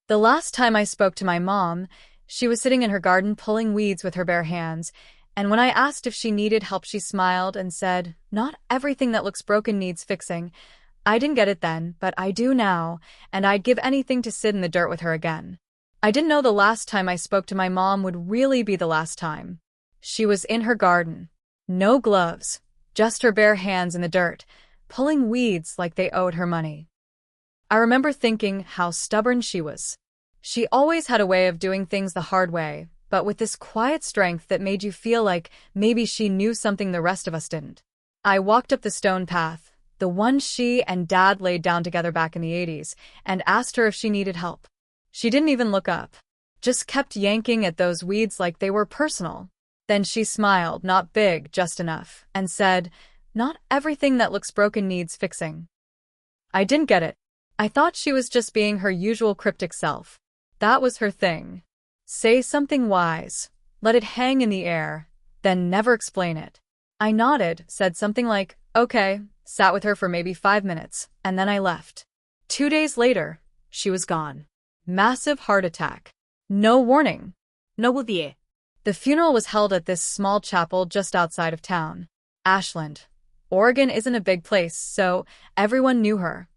The last time I spoke to my mom, she was sitting in her garden pulling weeds with her bare hands, and when I asked if she needed help, she smiled and said, "Not everything that looks broken needs fixing." I didn't get it then, but I do now, and I'd give anything to sit in the dirt with her again. I didn't know the last time I spoke to my mom would really be the last time. She was in her garden. No gloves, just her bare hands in the dirt, pulling weeds like they owed her money. I remember thinking how stubborn she was. She always had a way of doing things the hard way, but with this quiet strength that made you feel like maybe she knew something the rest of us didn't. I walked up the stone path, the one she and Dad laid down together back in the 80s, and asked her if she needed help. She didn't even look up, just kept yanking at those weeds like they were personal. Then she smiled, not big, just enough, and said, "Not everything that looks broken needs fixing." I didn't get it. I thought she was just being her usual cryptic self. That was her thing. Say something wise, let it hang in the air, then never explain it. I nodded, said something like, "Okay," sat with her for maybe 5 minutes, and then I left. 2 days later, she was gone. Massive heart attack. No warning. No wuthie. The funeral was held at this small chapel just outside of town. Ashland, Oregon isn't a big place, so everyone knew her.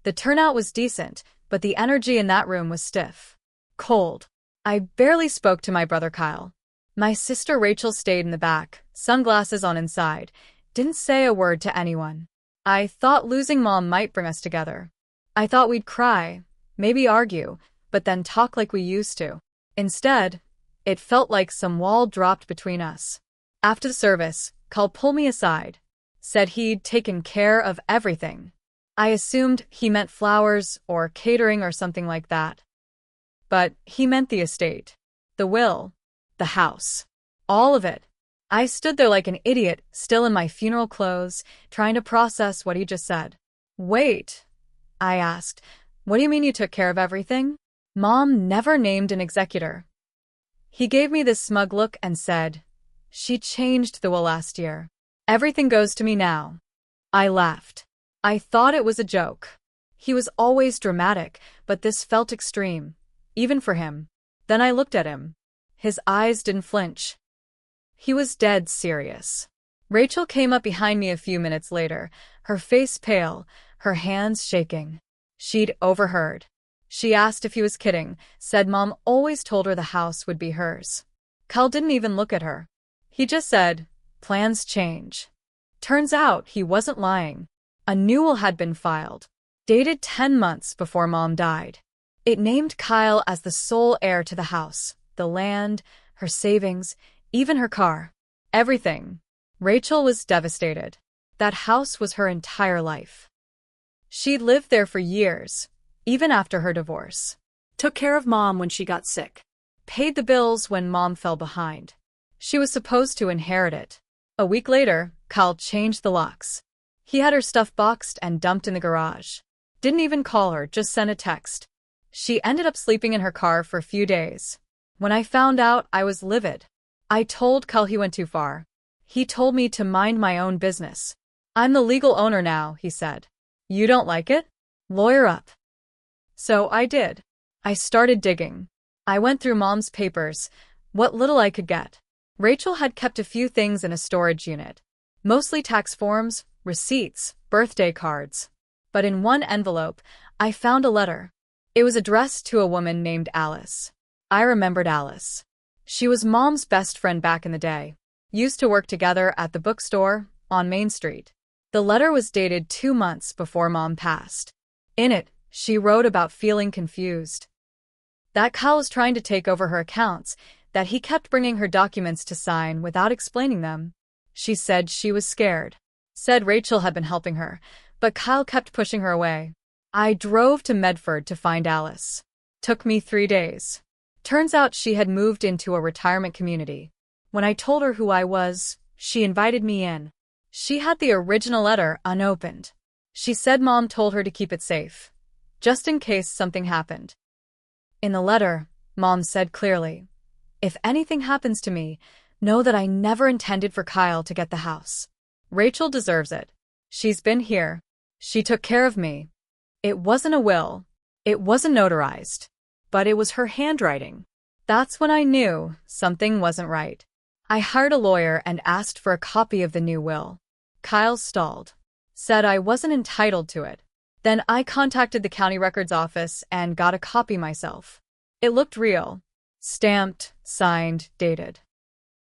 The turnout was decent, but the energy in that room was stiff. Cold. I barely spoke to my brother Kyle. My sister Rachel stayed in the back, sunglasses on inside, didn't say a word to anyone. I thought losing Mom might bring us together. I thought we'd cry, maybe argue, but then talk like we used to. Instead, it felt like some wall dropped between us. After the service, Kyle pulled me aside, said he'd taken care of everything. I assumed he meant flowers or catering or something like that. But he meant the estate, the will, the house, all of it. I stood there like an idiot, still in my funeral clothes, trying to process what he just said. "Wait," I asked, "what do you mean you took care of everything? Mom never named an executor." He gave me this smug look and said, "She changed the will last year. Everything goes to me now." I laughed. I thought it was a joke. He was always dramatic, but this felt extreme, even for him. Then I looked at him. His eyes didn't flinch. He was dead serious. Rachel came up behind me a few minutes later, her face pale, her hands shaking. She'd overheard. She asked if he was kidding, said Mom always told her the house would be hers. Kyle didn't even look at her. He just said, "Plans change." Turns out he wasn't lying. A new will had been filed, dated 10 months before Mom died. It named Kyle as the sole heir to the house, the land, her savings, even her car. Everything. Rachel was devastated. That house was her entire life. She'd lived there for years, even after her divorce. Took care of Mom when she got sick. Paid the bills when Mom fell behind. She was supposed to inherit it. A week later, Kyle changed the locks. He had her stuff boxed and dumped in the garage. Didn't even call her, just sent a text. She ended up sleeping in her car for a few days. When I found out, I was livid. I told Kyle he went too far. He told me to mind my own business. "I'm the legal owner now," he said. "You don't like it? Lawyer up." So I did. I started digging. I went through Mom's papers, what little I could get. Rachel had kept a few things in a storage unit. Mostly tax forms, receipts, birthday cards. But in one envelope, I found a letter. It was addressed to a woman named Alice. I remembered Alice. She was Mom's best friend back in the day. Used to work together at the bookstore on Main Street. The letter was dated 2 months before Mom passed. In it, she wrote about feeling confused. That Kyle was trying to take over her accounts, that he kept bringing her documents to sign without explaining them. She said she was scared. Said Rachel had been helping her, but Kyle kept pushing her away. I drove to Medford to find Alice. Took me 3 days. Turns out she had moved into a retirement community. When I told her who I was, she invited me in. She had the original letter unopened. She said Mom told her to keep it safe, just in case something happened. In the letter, Mom said clearly, "If anything happens to me, know that I never intended for Kyle to get the house. Rachel deserves it. She's been here. She took care of me. It wasn't a will. It wasn't notarized. But it was her handwriting. That's when I knew something wasn't right. I hired a lawyer and asked for a copy of the new will. Kyle stalled, said I wasn't entitled to it. Then I contacted the county records office and got a copy myself. It looked real. Stamped, signed, dated.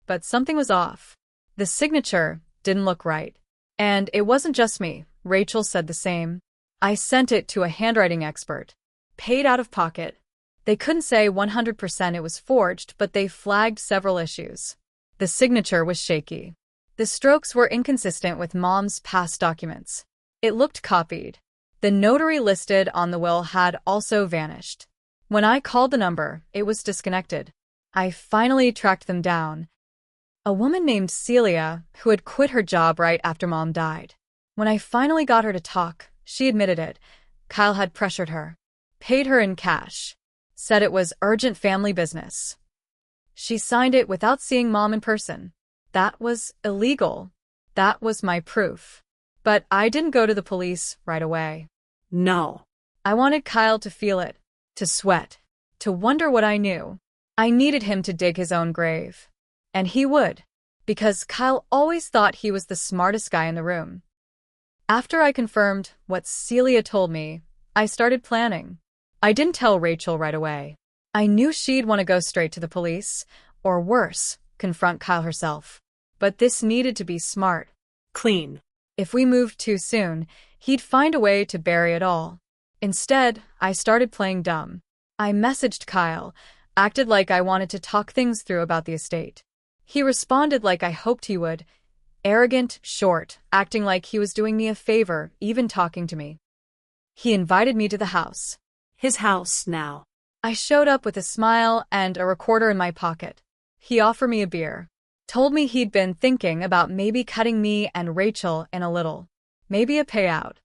But something was off. The signature didn't look right. And it wasn't just me. Rachel said the same. I sent it to a handwriting expert. Paid out of pocket. They couldn't say 100% it was forged, but they flagged several issues. The signature was shaky. The strokes were inconsistent with Mom's past documents. It looked copied. The notary listed on the will had also vanished. When I called the number, it was disconnected. I finally tracked them down. A woman named Celia, who had quit her job right after Mom died. When I finally got her to talk, she admitted it. Kyle had pressured her. Paid her in cash. Said it was urgent family business. She signed it without seeing Mom in person. That was illegal. That was my proof. But I didn't go to the police right away. No. I wanted Kyle to feel it, to sweat, to wonder what I knew. I needed him to dig his own grave. And he would, because Kyle always thought he was the smartest guy in the room. After I confirmed what Celia told me, I started planning. I didn't tell Rachel right away. I knew she'd want to go straight to the police, or worse, confront Kyle herself. But this needed to be smart. Clean. If we moved too soon, he'd find a way to bury it all. Instead, I started playing dumb. I messaged Kyle, acted like I wanted to talk things through about the estate. He responded like I hoped he would. Arrogant, short, acting like he was doing me a favor, even talking to me. He invited me to the house. His house now. I showed up with a smile and a recorder in my pocket. He offered me a beer. Told me he'd been thinking about maybe cutting me and Rachel in a little. Maybe a payout.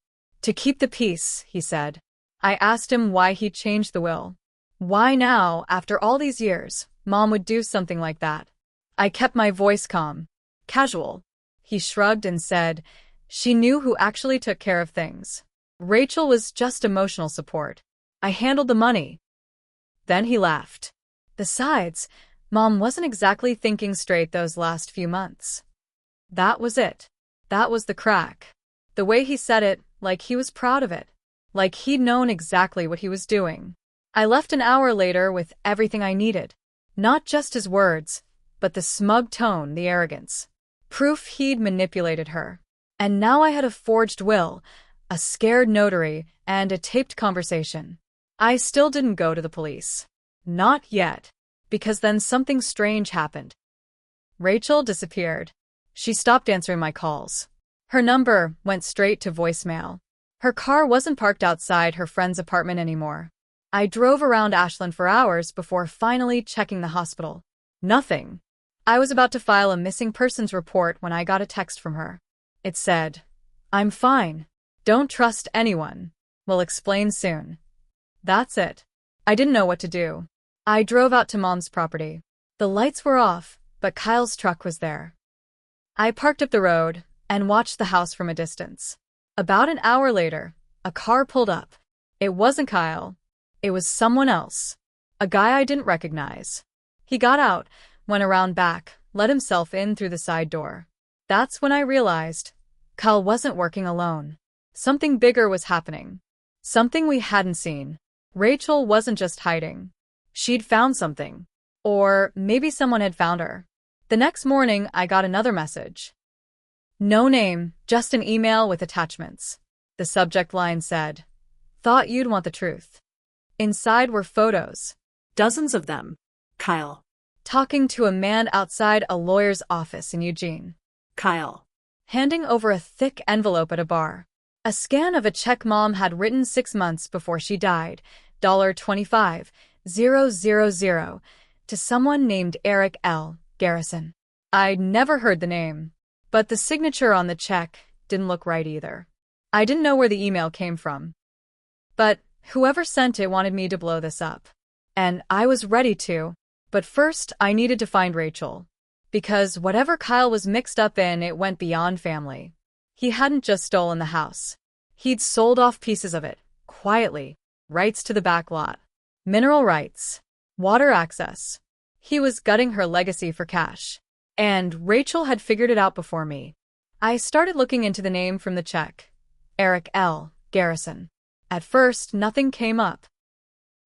To keep the peace, he said. I asked him why he'd changed the will. Why now, after all these years, Mom would do something like that. I kept my voice calm. Casual. He shrugged and said, she knew who actually took care of things. Rachel was just emotional support. I handled the money. Then he laughed. Besides, Mom wasn't exactly thinking straight those last few months. That was it. That was the crack. The way he said it, like he was proud of it. Like he'd known exactly what he was doing. I left an hour later with everything I needed. Not just his words, but the smug tone, the arrogance. Proof he'd manipulated her. And now I had a forged will, a scared notary, and a taped conversation. I still didn't go to the police. Not yet. Because then something strange happened. Rachel disappeared. She stopped answering my calls. Her number went straight to voicemail. Her car wasn't parked outside her friend's apartment anymore. I drove around Ashland for hours before finally checking the hospital. Nothing. I was about to file a missing persons report when I got a text from her. It said, I'm fine. Don't trust anyone. We'll explain soon. That's it. I didn't know what to do. I drove out to Mom's property. The lights were off, but Kyle's truck was there. I parked up the road and watched the house from a distance. About an hour later, a car pulled up. It wasn't Kyle. It was someone else. A guy I didn't recognize. He got out, went around back, let himself in through the side door. That's when I realized Kyle wasn't working alone. Something bigger was happening. Something we hadn't seen. Rachel wasn't just hiding. She'd found something. Or maybe someone had found her. The next morning, I got another message. No name, just an email with attachments. The subject line said, thought you'd want the truth. Inside were photos. Dozens of them. Kyle. Talking to a man outside a lawyer's office in Eugene. Kyle. Handing over a thick envelope at a bar. A scan of a check Mom had written 6 months before she died, $25,000, to someone named Eric L. Garrison. I'd never heard the name, but the signature on the check didn't look right either. I didn't know where the email came from. But whoever sent it wanted me to blow this up. And I was ready to. But first, I needed to find Rachel. Because whatever Kyle was mixed up in, it went beyond family. He hadn't just stolen the house. He'd sold off pieces of it, quietly, rights to the back lot. mineral rights, water access. He was gutting her legacy for cash. And Rachel had figured it out before me. I started looking into the name from the check. Eric L. Garrison. At first, nothing came up.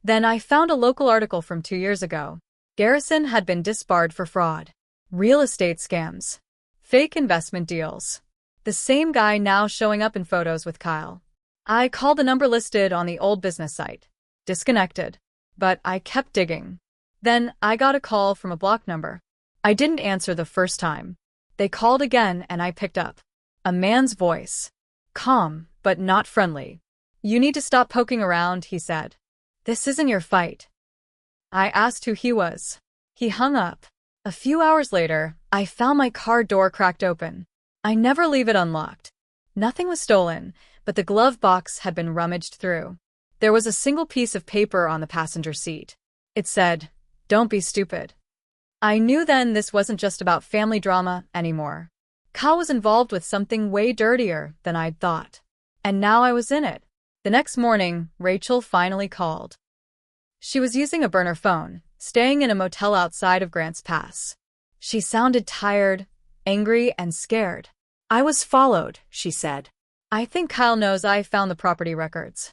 Then I found a local article from 2 years ago. Garrison had been disbarred for fraud, real estate scams, fake investment deals. The same guy now showing up in photos with Kyle. I called the number listed on the old business site. Disconnected. But I kept digging. Then I got a call from a block number. I didn't answer the first time. They called again and I picked up. A man's voice. Calm, but not friendly. You need to stop poking around, he said. This isn't your fight. I asked who he was. He hung up. A few hours later, I found my car door cracked open. I never leave it unlocked. Nothing was stolen, but the glove box had been rummaged through. There was a single piece of paper on the passenger seat. It said, "Don't be stupid." I knew then this wasn't just about family drama anymore. Kyle was involved with something way dirtier than I'd thought. And now I was in it. The next morning, Rachel finally called. She was using a burner phone, staying in a motel outside of Grants Pass. She sounded tired, angry, and scared. I was followed, she said. I think Kyle knows I found the property records.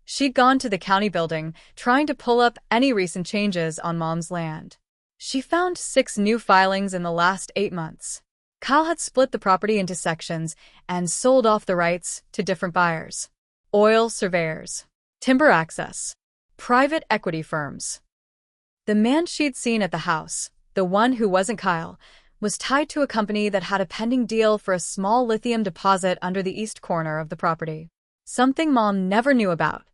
She'd gone to the county building, trying to pull up any recent changes on Mom's land. She found 6 new filings in the last 8 months. Kyle had split the property into sections and sold off the rights to different buyers. Oil surveyors, timber access, private equity firms. The man she'd seen at the house, the one who wasn't Kyle, was tied to a company that had a pending deal for a small lithium deposit under the east corner of the property. Something Mom never knew about.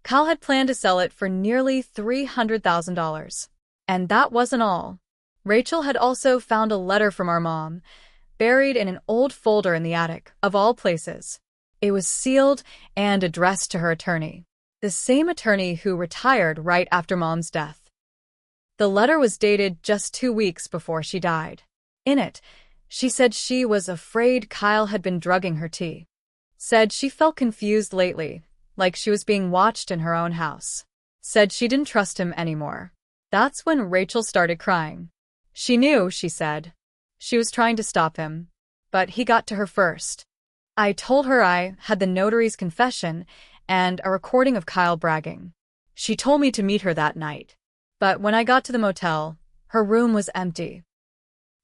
Kyle had planned to sell it for nearly $300,000. And that wasn't all. Rachel had also found a letter from our mom, buried in an old folder in the attic, of all places. It was sealed and addressed to her attorney, the same attorney who retired right after Mom's death. The letter was dated just 2 weeks before she died. In it, she said she was afraid Kyle had been drugging her tea. Said she felt confused lately, like she was being watched in her own house. Said she didn't trust him anymore. That's when Rachel started crying. She knew, she said. She was trying to stop him, but he got to her first. I told her I had the notary's confession and a recording of Kyle bragging. She told me to meet her that night. But when I got to the motel, her room was empty.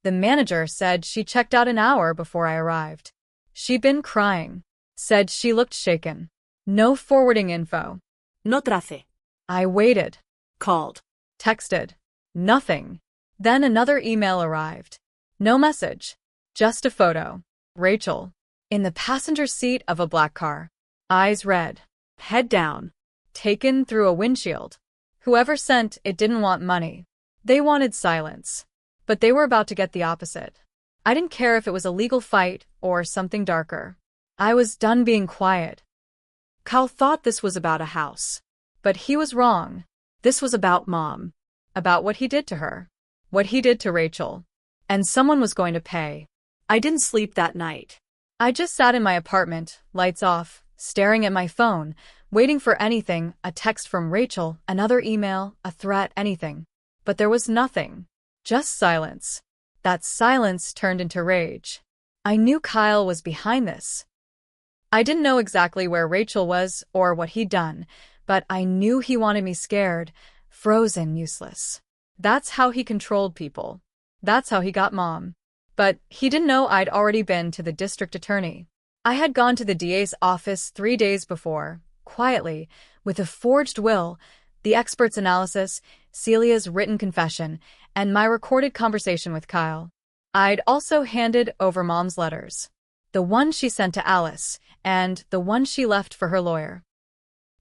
The manager said she checked out an hour before I arrived. She'd been crying. Said she looked shaken. No forwarding info. No trace. I waited. Called. Texted. Nothing. Then another email arrived. No message. Just a photo. Rachel. In the passenger seat of a black car. Eyes red. Head down. Taken through a windshield. Whoever sent it didn't want money. They wanted silence. But they were about to get the opposite. I didn't care if it was a legal fight or something darker. I was done being quiet. Kyle thought this was about a house. But he was wrong. This was about Mom. About what he did to her. What he did to Rachel. And someone was going to pay. I didn't sleep that night. I just sat in my apartment, lights off, staring at my phone, waiting for anything, a text from Rachel, another email, a threat, anything. But there was nothing. Just silence. That silence turned into rage. I knew Kyle was behind this. I didn't know exactly where Rachel was or what he'd done, but I knew he wanted me scared, frozen, useless. That's how he controlled people. That's how he got Mom. But he didn't know I'd already been to the district attorney. I had gone to the DA's office 3 days before, quietly, with a forged will, the expert's analysis, Celia's written confession, and my recorded conversation with Kyle. I'd also handed over Mom's letters. The one she sent to Alice, and the one she left for her lawyer.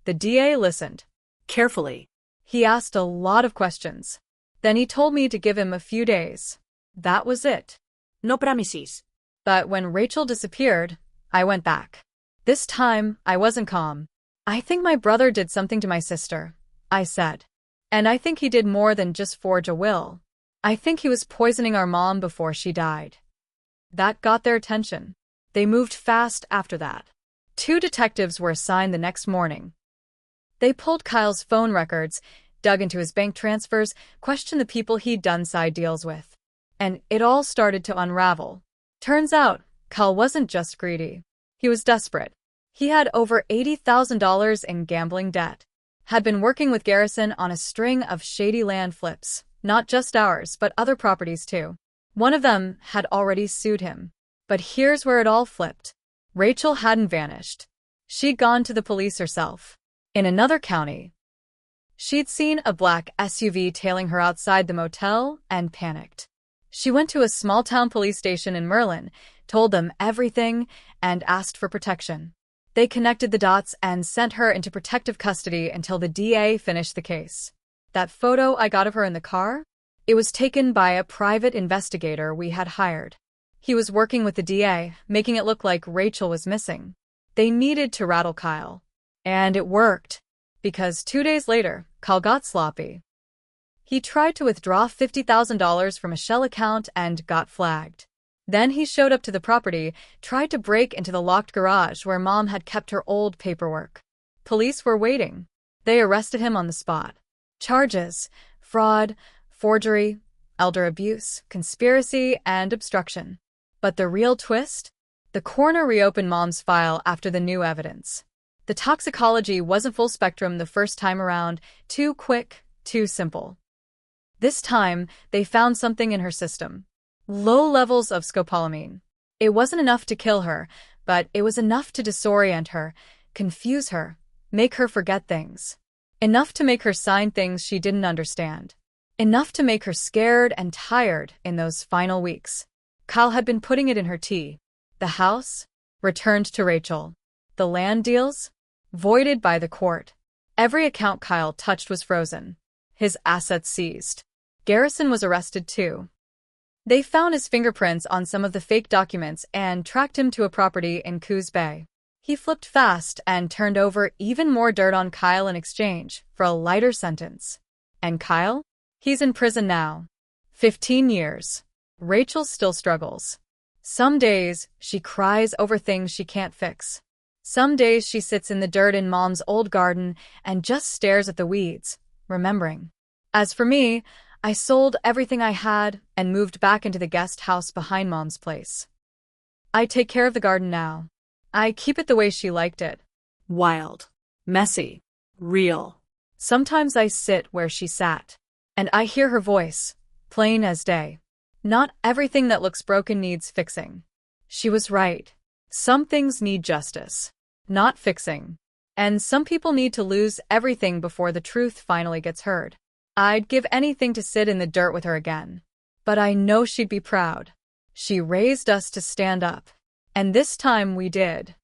The DA listened. Carefully. He asked a lot of questions. Then he told me to give him a few days. That was it. No promises. But when Rachel disappeared, I went back. This time, I wasn't calm. I think my brother did something to my sister, I said. And I think he did more than just forge a will. I think he was poisoning our mom before she died. That got their attention. They moved fast after that. 2 detectives were assigned the next morning. They pulled Kyle's phone records, dug into his bank transfers, questioned the people he'd done side deals with. And it all started to unravel. Turns out, Kyle wasn't just greedy. He was desperate. He had over $80,000 in gambling debt. Had been working with Garrison on a string of shady land flips, not just ours, but other properties too. One of them had already sued him. But here's where it all flipped. Rachel hadn't vanished. She'd gone to the police herself. In another county. She'd seen a black SUV tailing her outside the motel and panicked. She went to a small-town police station in Merlin, told them everything, and asked for protection. They connected the dots and sent her into protective custody until the DA finished the case. That photo I got of her in the car? It was taken by a private investigator we had hired. He was working with the DA, making it look like Rachel was missing. They needed to rattle Kyle. And it worked. Because 2 days later, Kyle got sloppy. He tried to withdraw $50,000 from a Shell account and got flagged. Then he showed up to the property, tried to break into the locked garage where Mom had kept her old paperwork. Police were waiting. They arrested him on the spot. Charges: fraud, forgery, elder abuse, conspiracy, and obstruction. But the real twist? The coroner reopened Mom's file after the new evidence. The toxicology wasn't full spectrum the first time around, too quick, too simple. This time, they found something in her system. Low levels of scopolamine. It wasn't enough to kill her, but it was enough to disorient her, confuse her, make her forget things. Enough to make her sign things she didn't understand. Enough to make her scared and tired in those final weeks. Kyle had been putting it in her tea. The house? Returned to Rachel. The land deals? Voided by the court. Every account Kyle touched was frozen. His assets seized. Garrison was arrested too. They found his fingerprints on some of the fake documents and tracked him to a property in Coos Bay. He flipped fast and turned over even more dirt on Kyle in exchange for a lighter sentence. And Kyle? He's in prison now. 15 years. Rachel still struggles. Some days, she cries over things she can't fix. Some days she sits in the dirt in Mom's old garden and just stares at the weeds, remembering. As for me, I sold everything I had and moved back into the guest house behind Mom's place. I take care of the garden now. I keep it the way she liked it. Wild. Messy. Real. Sometimes I sit where she sat, and I hear her voice, plain as day. Not everything that looks broken needs fixing. She was right. Some things need justice, not fixing. And some people need to lose everything before the truth finally gets heard. I'd give anything to sit in the dirt with her again. But I know she'd be proud. She raised us to stand up. And this time we did.